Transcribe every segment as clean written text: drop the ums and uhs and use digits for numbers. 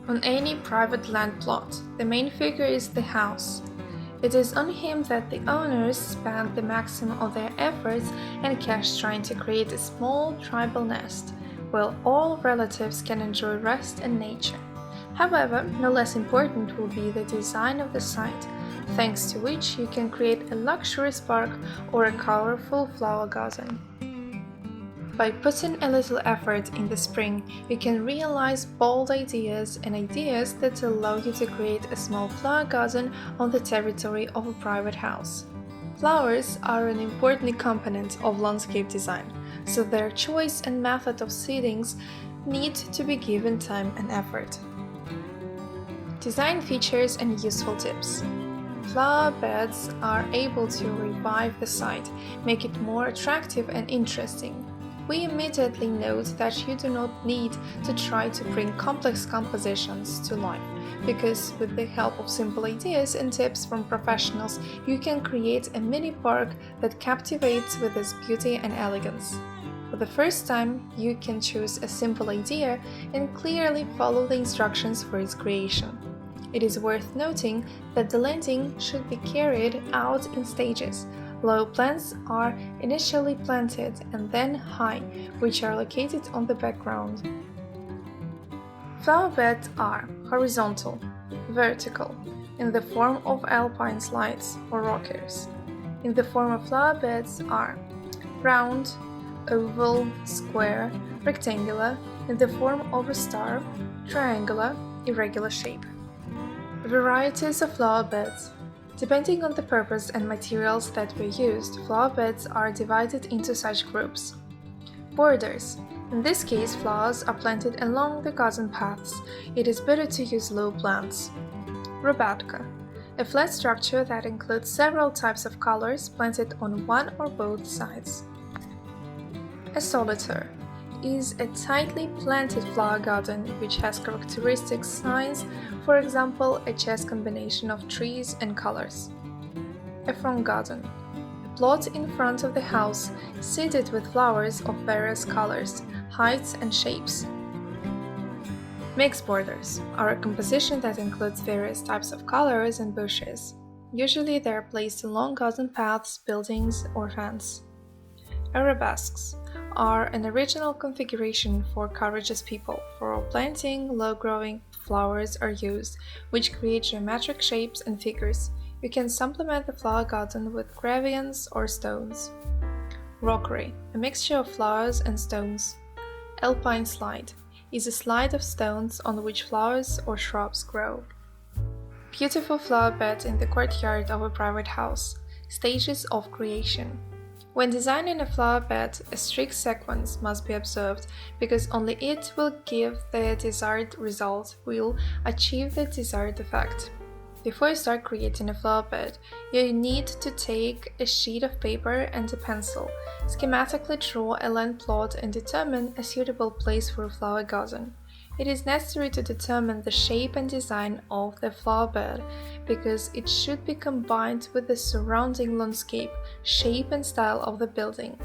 On any private land plot, the main figure is the house. It is on him that the owners spend the maximum of their efforts and cash trying to create a small tribal nest, while all relatives can enjoy rest and nature. However, no less important will be the design of the site, thanks to which you can create a luxurious park or a colorful flower garden. By putting a little effort in the spring, you can realize bold ideas and ideas that allow you to create a small flower garden on the territory of a private house. Flowers are an important component of landscape design, so their choice and method of seedings need to be given time and effort. Design features and useful tips. Flower beds are able to revive the site, make it more attractive and interesting. We immediately note that you do not need to try to bring complex compositions to life, because with the help of simple ideas and tips from professionals, you can create a mini park that captivates with its beauty and elegance. For the first time, you can choose a simple idea and clearly follow the instructions for its creation. It is worth noting that the landing should be carried out in stages. Low plants are initially planted and then high, which are located on the background. Flower beds are horizontal, vertical, in the form of alpine slides or rockers. In the form of flower beds are round, oval, square, rectangular, in the form of a star, triangular, irregular shape. Varieties of flower beds. Depending on the purpose and materials that were used, flower beds are divided into such groups. Borders. In this case, flowers are planted along the garden paths. It is better to use low plants. Robatka. A flat structure that includes several types of colors planted on one or both sides. A solitaire is a tightly planted flower garden which has characteristic signs, for example, a chess combination of trees and colors. A front garden, a plot in front of the house, seeded with flowers of various colors, heights and shapes. Mixed borders are a composition that includes various types of colors and bushes. Usually they are placed along garden paths, buildings, or fence. Arabesques are an original configuration for courageous people. For planting, low-growing flowers are used, which create geometric shapes and figures. You can supplement the flower garden with gravines or stones. Rockery, a mixture of flowers and stones. Alpine slide is a slide of stones on which flowers or shrubs grow. Beautiful flower bed in the courtyard of a private house. Stages of creation. When designing a flower bed, a strict sequence must be observed, because only it will give the desired result, will achieve the desired effect. Before you start creating a flower bed, you need to take a sheet of paper and a pencil, schematically draw a land plot and determine a suitable place for a flower garden. It is necessary to determine the shape and design of the flower bed, because it should be combined with the surrounding landscape, shape and style of the building.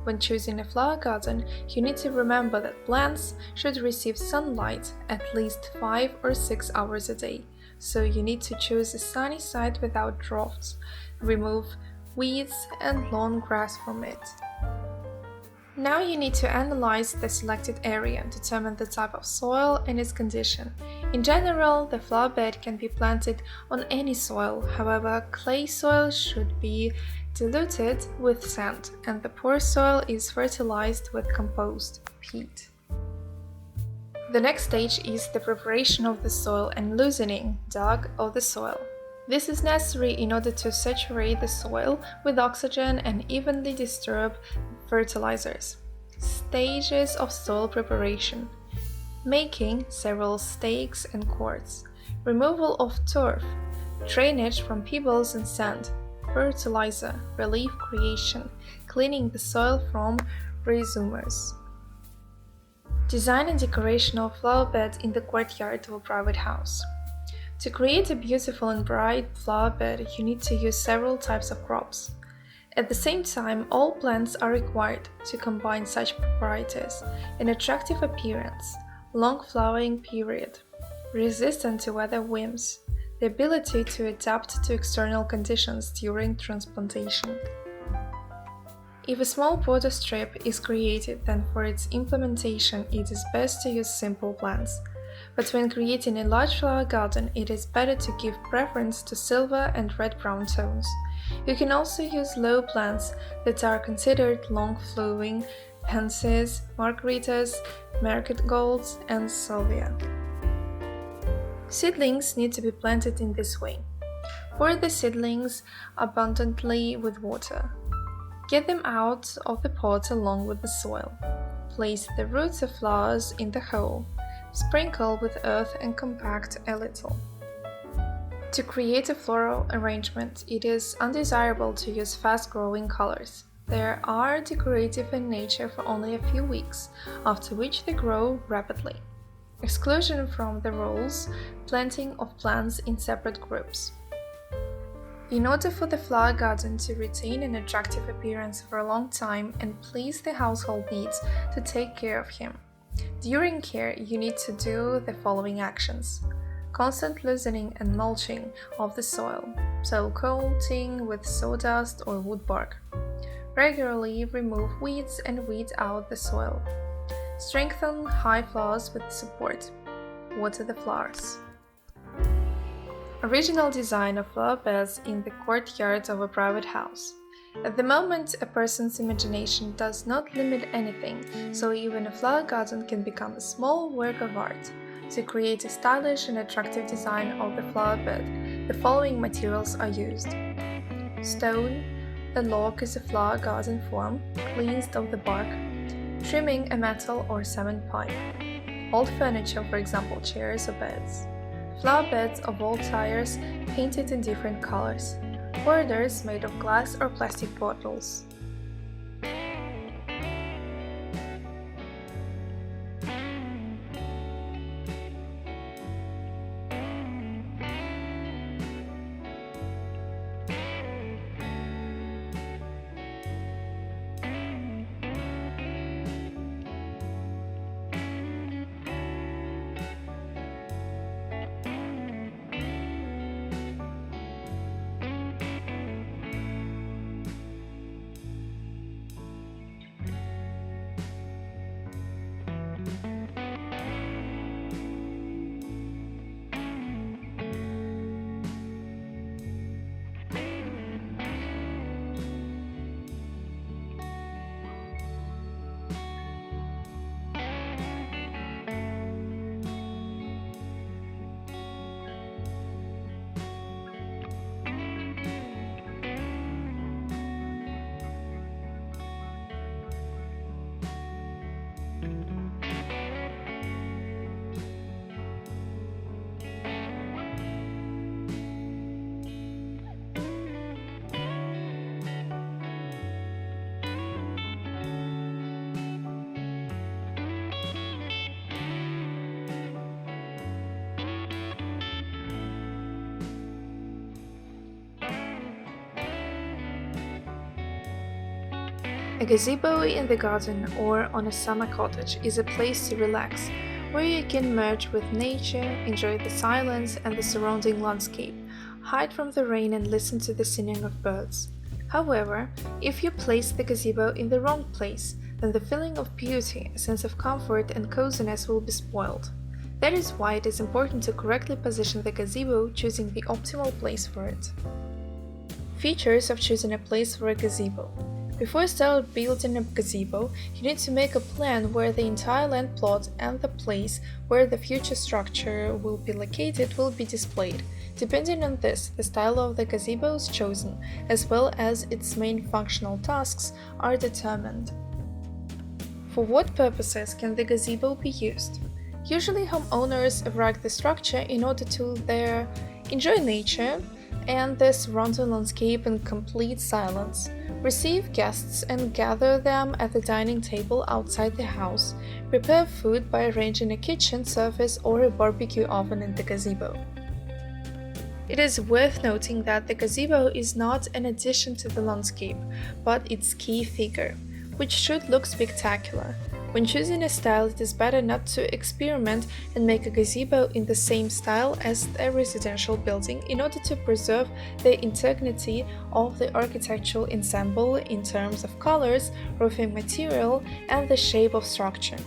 When choosing a flower garden, you need to remember that plants should receive sunlight at least 5 or 6 hours a day, so you need to choose a sunny side without drafts, remove weeds and long grass from it. Now you need to analyze the selected area, determine the type of soil and its condition. In general, the flower bed can be planted on any soil, however, clay soil should be diluted with sand, and the poor soil is fertilized with compost, peat. The next stage is the preparation of the soil and loosening, dug, of the soil. This is necessary in order to saturate the soil with oxygen and evenly distribute fertilizers. Stages of soil preparation. Making several stakes and cords. Removal of turf. Drainage from pebbles and sand. Fertilizer. Relief creation. Cleaning the soil from rhizomes. Design and decoration of flower bed in the courtyard of a private house. To create a beautiful and bright flower bed, you need to use several types of crops. At the same time, all plants are required to combine such properties: an attractive appearance, long flowering period, Resistant to weather whims, the ability to adapt to external conditions during transplantation. If a small border strip is created, then for its implementation it is best to use simple plants. But when creating a large flower garden, it is better to give preference to silver and red-brown tones. You can also use low plants that are considered long-flowering, pansies, margaritas, marigolds, and salvia. Seedlings need to be planted in this way. Pour the seedlings abundantly with water. Get them out of the pot along with the soil. Place the roots of flowers in the hole. Sprinkle with earth and compact a little. To create a floral arrangement, it is undesirable to use fast-growing colors. They are decorative in nature for only a few weeks, after which they grow rapidly. Exclusion from the rules, planting of plants in separate groups. In order for the flower garden to retain an attractive appearance for a long time and please the household needs to take care of him. During care, you need to do the following actions. Constant loosening and mulching of the soil, coating with sawdust or wood bark. Regularly remove weeds and weed out the soil. Strengthen high flowers with support. Water the flowers. Original design of flower beds in the courtyard of a private house. At the moment, a person's imagination does not limit anything, so even a flower garden can become a small work of art. To create a stylish and attractive design of the flower bed, the following materials are used. Stone, a log is a flower garden form, cleansed of the bark. Trimming a metal or cement pipe. Old furniture, for example chairs or beds. Flower beds of old tires painted in different colors. Borders made of glass or plastic bottles. A gazebo in the garden or on a summer cottage is a place to relax, where you can merge with nature, enjoy the silence and the surrounding landscape, hide from the rain and listen to the singing of birds. However, if you place the gazebo in the wrong place, then the feeling of beauty, a sense of comfort and coziness will be spoiled. That is why it is important to correctly position the gazebo, choosing the optimal place for it. Features of choosing a place for a gazebo. Before you start building a gazebo, you need to make a plan where the entire land plot and the place where the future structure will be located will be displayed. Depending on this, the style of the gazebo is chosen, as well as its main functional tasks are determined. For what purposes can the gazebo be used? Usually homeowners erect the structure in order to enjoy nature and the surrounding landscape in complete silence, receive guests and gather them at the dining table outside the house, prepare food by arranging a kitchen surface or a barbecue oven in the gazebo. It is worth noting that the gazebo is not an addition to the landscape, but its key figure. which should look spectacular. When choosing a style, it is better not to experiment and make a gazebo in the same style as a residential building in order to preserve the integrity of the architectural ensemble in terms of colors, roofing material, and the shape of structure.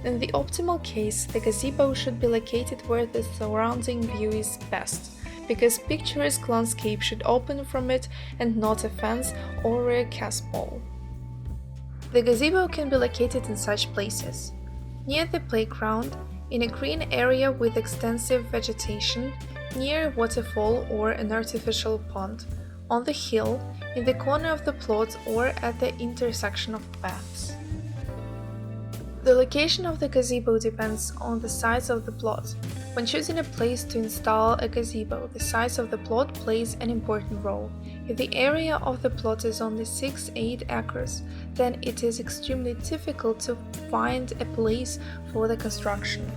In the optimal case, the gazebo should be located where the surrounding view is best, because picturesque landscape should open from it and not a fence or a castle. The gazebo can be located in such places: near the playground, in a green area with extensive vegetation, near a waterfall or an artificial pond, on the hill, in the corner of the plot, or at the intersection of paths. The location of the gazebo depends on the size of the plot. When choosing a place to install a gazebo, the size of the plot plays an important role. If the area of the plot is only 6-8 acres, then it is extremely difficult to find a place for the construction.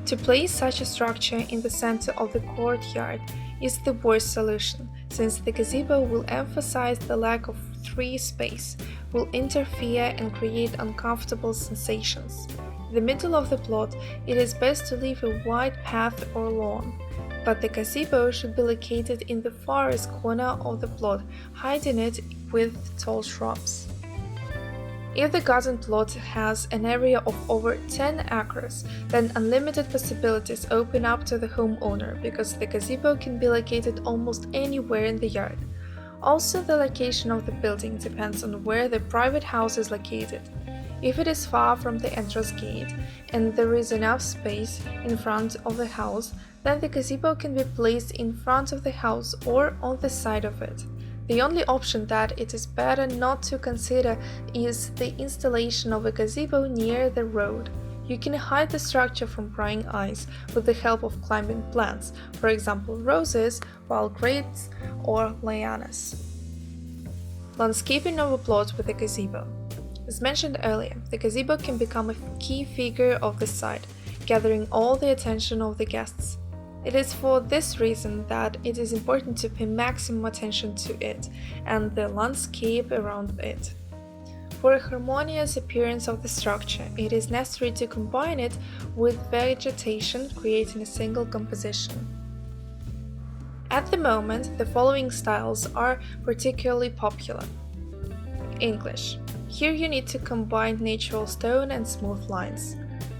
To place such a structure in the center of the courtyard is the worst solution, since the gazebo will emphasize the lack of free space, will interfere and create uncomfortable sensations. In the middle of the plot, it is best to leave a wide path or lawn, but the gazebo should be located in the farthest corner of the plot, hiding it with tall shrubs. If the garden plot has an area of over 10 acres, then unlimited possibilities open up to the homeowner, because the gazebo can be located almost anywhere in the yard. Also, the location of the building depends on where the private house is located. If it is far from the entrance gate and there is enough space in front of the house, then the gazebo can be placed in front of the house or on the side of it. The only option that it is better not to consider is the installation of a gazebo near the road. You can hide the structure from prying eyes with the help of climbing plants, for example roses, wild grapes, or lianas. Landscaping of a plot with a gazebo. As mentioned earlier, the gazebo can become a key figure of the site, gathering all the attention of the guests. It is for this reason that it is important to pay maximum attention to it and the landscape around it. For a harmonious appearance of the structure, it is necessary to combine it with vegetation, creating a single composition. At the moment, the following styles are particularly popular. English. Here you need to combine natural stone and smooth lines.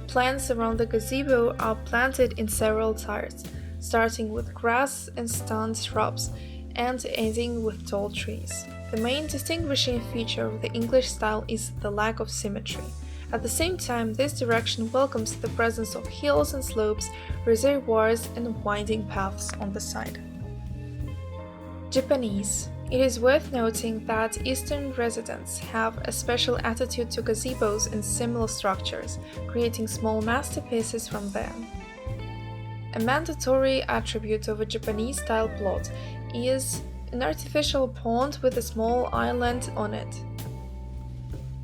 Plants around the gazebo are planted in several tiers, starting with grass and stunted shrubs and ending with tall trees. The main distinguishing feature of the English style is the lack of symmetry. At the same time, this direction welcomes the presence of hills and slopes, reservoirs, and winding paths on the side. Japanese. It is worth noting that Eastern residents have a special attitude to gazebos and similar structures, creating small masterpieces from them. A mandatory attribute of a Japanese-style plot is an artificial pond with a small island on it.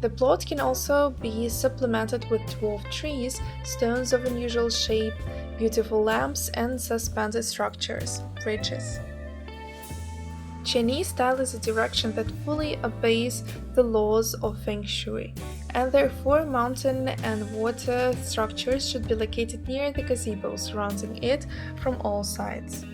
The plot can also be supplemented with dwarf trees, stones of unusual shape, beautiful lamps, and suspended structures, bridges. Chinese style is a direction that fully obeys the laws of Feng Shui, and therefore mountain and water structures should be located near the gazebo, surrounding it from all sides.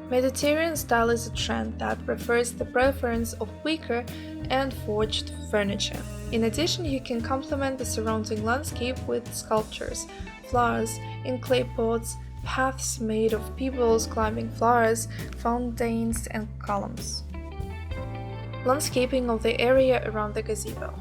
Mediterranean style is a trend that prefers the preference of wicker and forged furniture. In addition, you can complement the surrounding landscape with sculptures, flowers in clay pots, paths made of pebbles, climbing flowers, fountains, and columns. Landscaping of the area around the gazebo.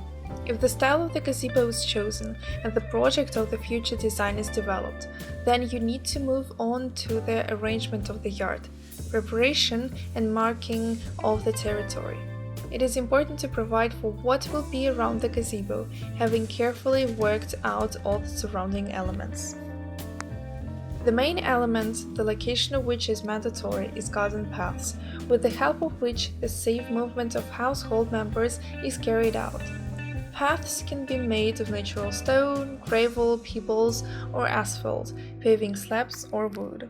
If the style of the gazebo is chosen and the project of the future design is developed, then you need to move on to the arrangement of the yard, preparation and marking of the territory. It is important to provide for what will be around the gazebo, having carefully worked out all the surrounding elements. The main element, the location of which is mandatory, is garden paths, with the help of which the safe movement of household members is carried out. Paths can be made of natural stone, gravel, pebbles, or asphalt, paving slabs, or wood.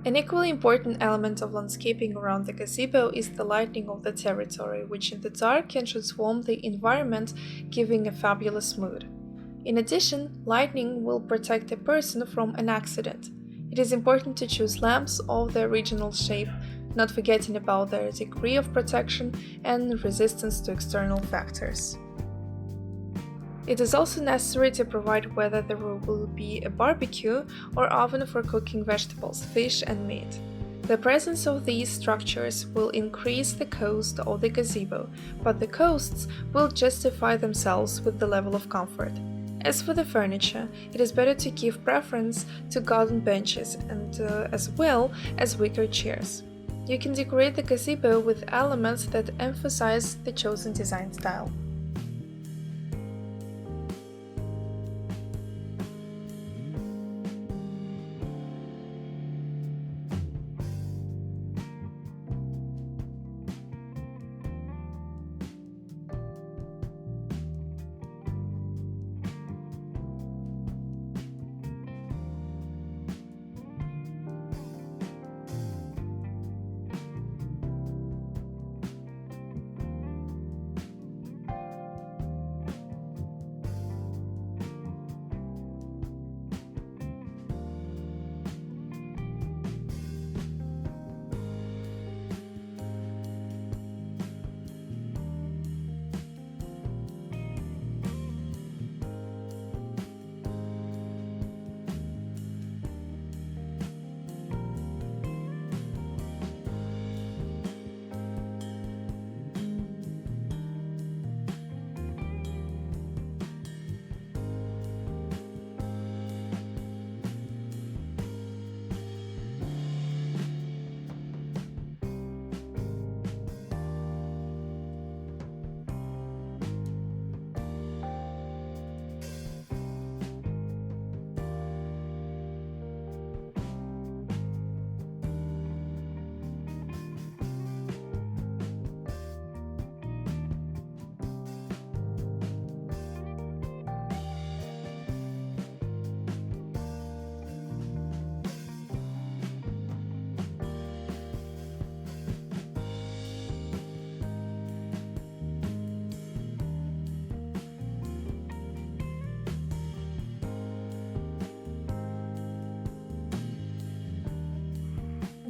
An equally important element of landscaping around the gazebo is the lighting of the territory, which in the dark can transform the environment, giving a fabulous mood. In addition, lighting will protect a person from an accident. It is important to choose lamps of the original shape, not forgetting about their degree of protection and resistance to external factors. It is also necessary to provide whether there will be a barbecue or oven for cooking vegetables, fish, and meat. The presence of these structures will increase the cost of the gazebo, but the costs will justify themselves with the level of comfort. As for the furniture, it is better to give preference to garden benches and as well as wicker chairs. You can decorate the gazebo with elements that emphasize the chosen design style.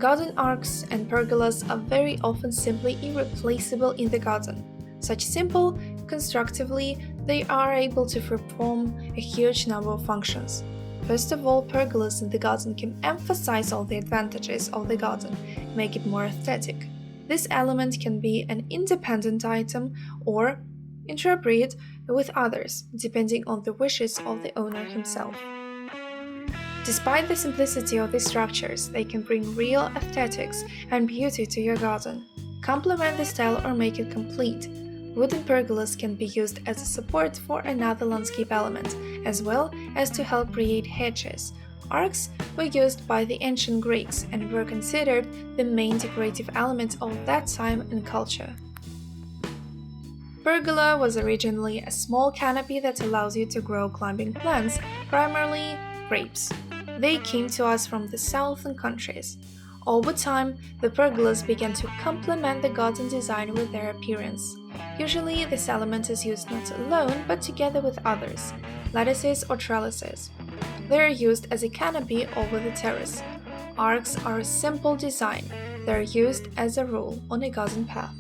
Garden arcs and pergolas are very often simply irreplaceable in the garden. Such simple, constructively, they are able to perform a huge number of functions. First of all, pergolas in the garden can emphasize all the advantages of the garden, make it more aesthetic. This element can be an independent item or interpret with others, depending on the wishes of the owner himself. Despite the simplicity of these structures, they can bring real aesthetics and beauty to your garden. Complement the style or make it complete. Wooden pergolas can be used as a support for another landscape element, as well as to help create hedges. Arcs were used by the ancient Greeks and were considered the main decorative element of that time and culture. Pergola was originally a small canopy that allows you to grow climbing plants, primarily grapes. They came to us from the southern countries. Over time, the pergolas began to complement the garden design with their appearance. Usually, this element is used not alone, but together with others, lattices or trellises. They are used as a canopy over the terrace. Arcs are a simple design. They are used as a rule on a garden path.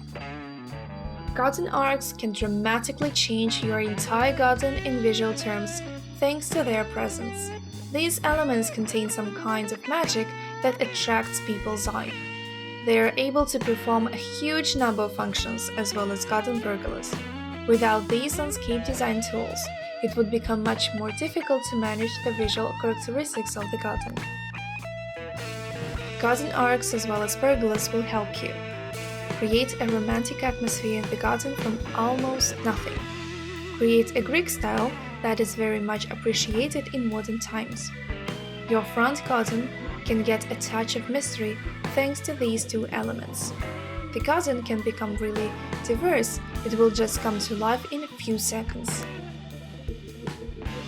Garden arcs can dramatically change your entire garden in visual terms thanks to their presence. These elements contain some kinds of magic that attracts people's eye. They are able to perform a huge number of functions as well as garden pergolas. Without these landscape design tools, it would become much more difficult to manage the visual characteristics of the garden. Garden arcs as well as pergolas will help you create a romantic atmosphere in the garden from almost nothing. Create a Greek style that is very much appreciated in modern times. Your front garden can get a touch of mystery thanks to these two elements. The garden can become really diverse, it will just come to life in a few seconds.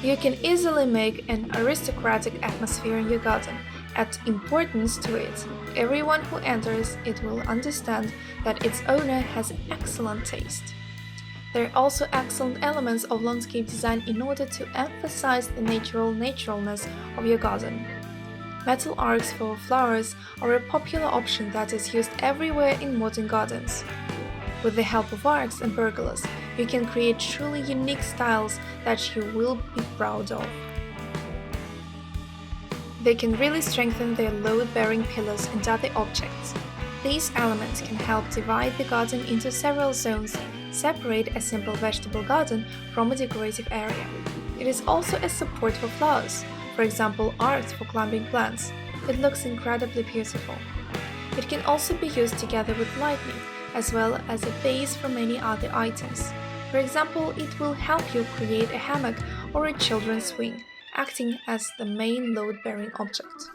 You can easily make an aristocratic atmosphere in your garden, add importance to it. Everyone who enters it will understand that its owner has excellent taste. There are also excellent elements of landscape design in order to emphasize the naturalness of your garden. Metal arcs for flowers are a popular option that is used everywhere in modern gardens. With the help of arcs and pergolas, you can create truly unique styles that you will be proud of. They can really strengthen their load-bearing pillars and other objects. These elements can help divide the garden into several zones, separate a simple vegetable garden from a decorative area. It is also a support for flowers, for example arcs for climbing plants. It looks incredibly beautiful. It can also be used together with lighting, as well as a base for many other items. For example, it will help you create a hammock or a children's swing, acting as the main load-bearing object.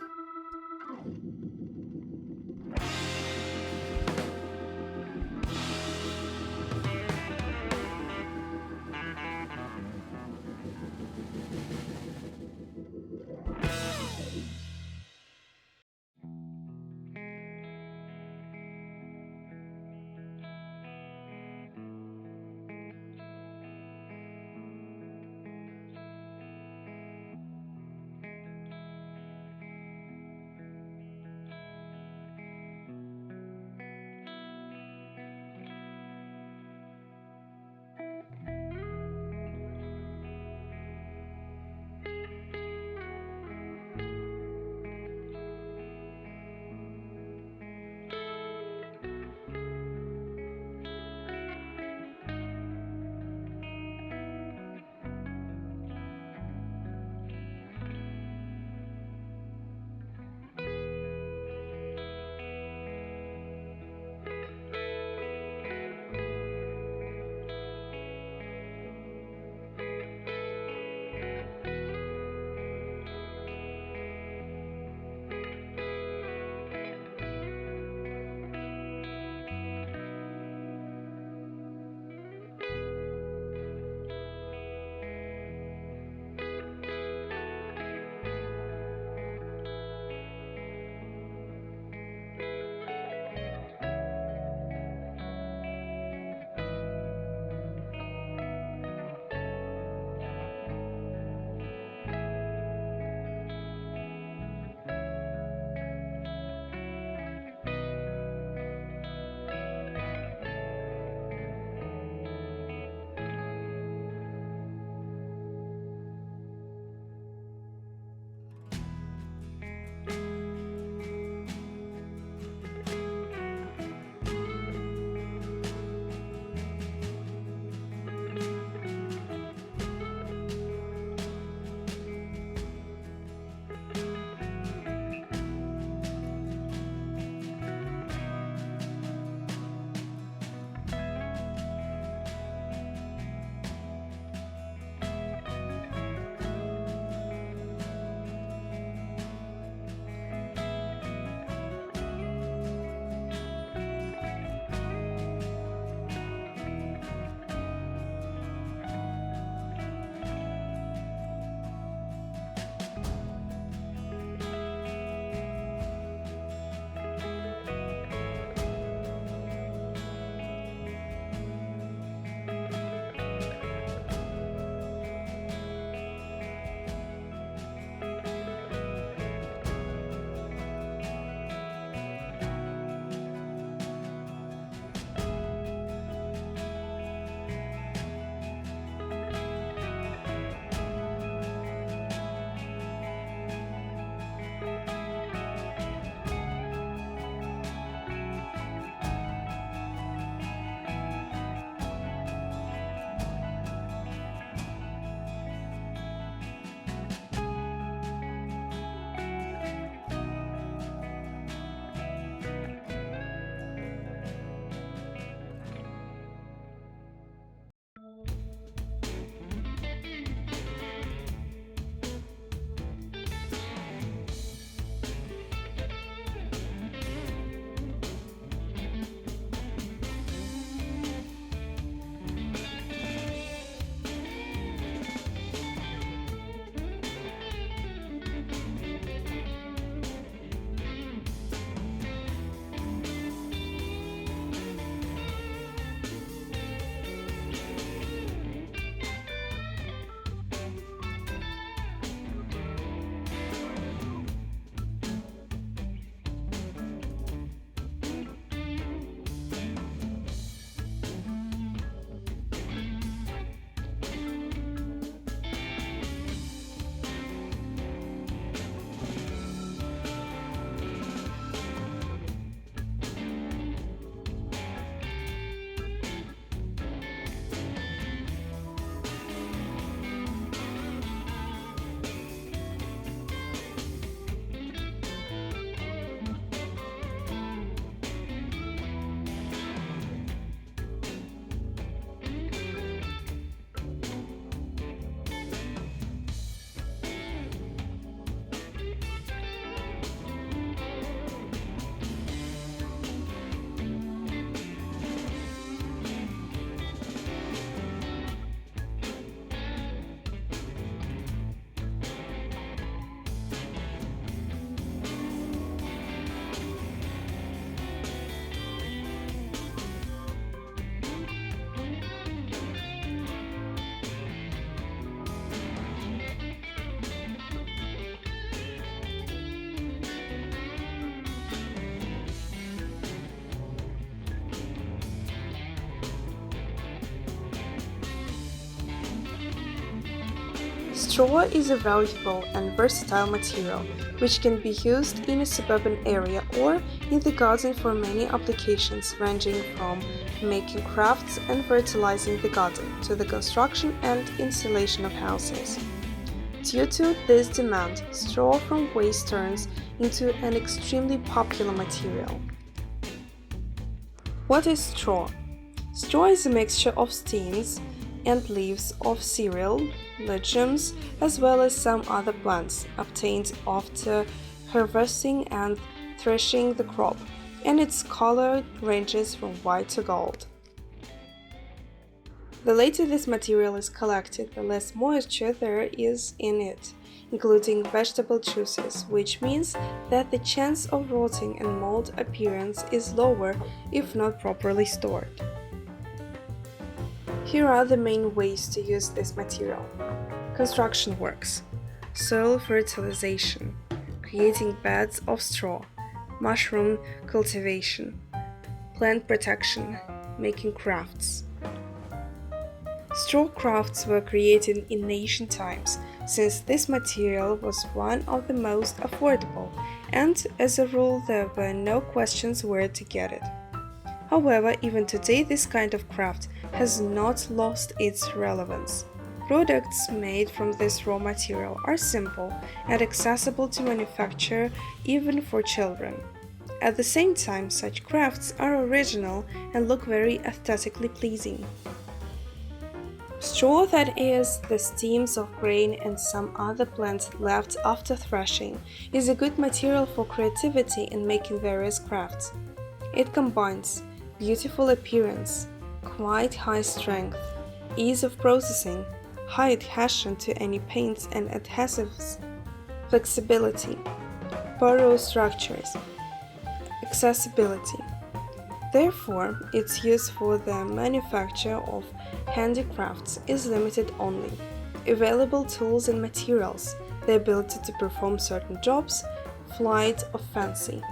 Straw is a valuable and versatile material which can be used in a suburban area or in the garden for many applications ranging from making crafts and fertilizing the garden to the construction and insulation of houses. Due to this demand, straw from waste turns into an extremely popular material. What is straw? Straw is a mixture of stems and leaves of cereal, legumes, as well as some other plants obtained after harvesting and threshing the crop, and its color ranges from white to gold. The later this material is collected, the less moisture there is in it, including vegetable juices, which means that the chance of rotting and mold appearance is lower if not properly stored. Here are the main ways to use this material. Construction works, soil fertilization, creating beds of straw, mushroom cultivation, plant protection, making crafts. Straw crafts were created in ancient times, since this material was one of the most affordable, and as a rule there were no questions where to get it. However, even today this kind of craft has not lost its relevance. Products made from this raw material are simple and accessible to manufacture even for children. At the same time, such crafts are original and look very aesthetically pleasing. Straw, that is, the stems of grain and some other plants left after threshing, is a good material for creativity in making various crafts. It combines beautiful appearance, quite high strength, ease of processing, high adhesion to any paints and adhesives, flexibility, porous structures, accessibility. Therefore, its use for the manufacture of handicrafts is limited only. Available tools and materials, the ability to perform certain jobs, flight of fancy.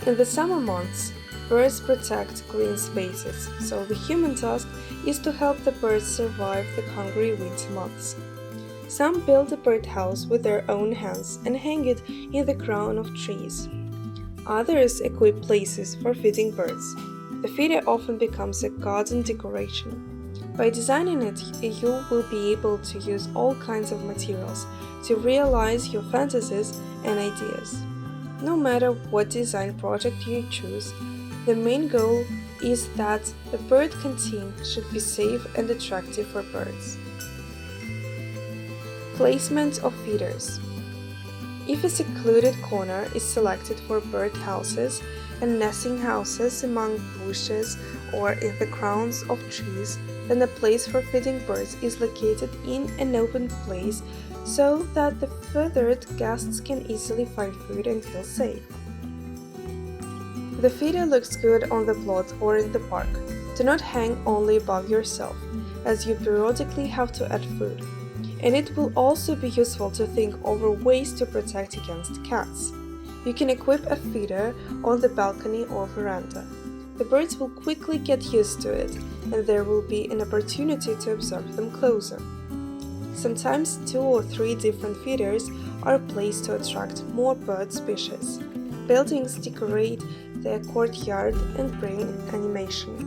In the summer months, birds protect green spaces, so the human task is to help the birds survive the hungry winter months. Some build a birdhouse with their own hands and hang it in the crown of trees. Others equip places for feeding birds. The feeder often becomes a garden decoration. By designing it, you will be able to use all kinds of materials to realize your fantasies and ideas. No matter what design project you choose, the main goal is that the bird canteen should be safe and attractive for birds. Placement of feeders. If a secluded corner is selected for bird houses and nesting houses among bushes or in the crowns of trees, then a place for feeding birds is located in an open place so that the feathered guests can easily find food and feel safe. The feeder looks good on the plot or in the park. Do not hang only above yourself, as you periodically have to add food. And it will also be useful to think over ways to protect against cats. You can equip a feeder on the balcony or veranda. The birds will quickly get used to it, and there will be an opportunity to observe them closer. Sometimes 2 or 3 different feeders are placed to attract more bird species. Buildings decorate their courtyard and bring animation.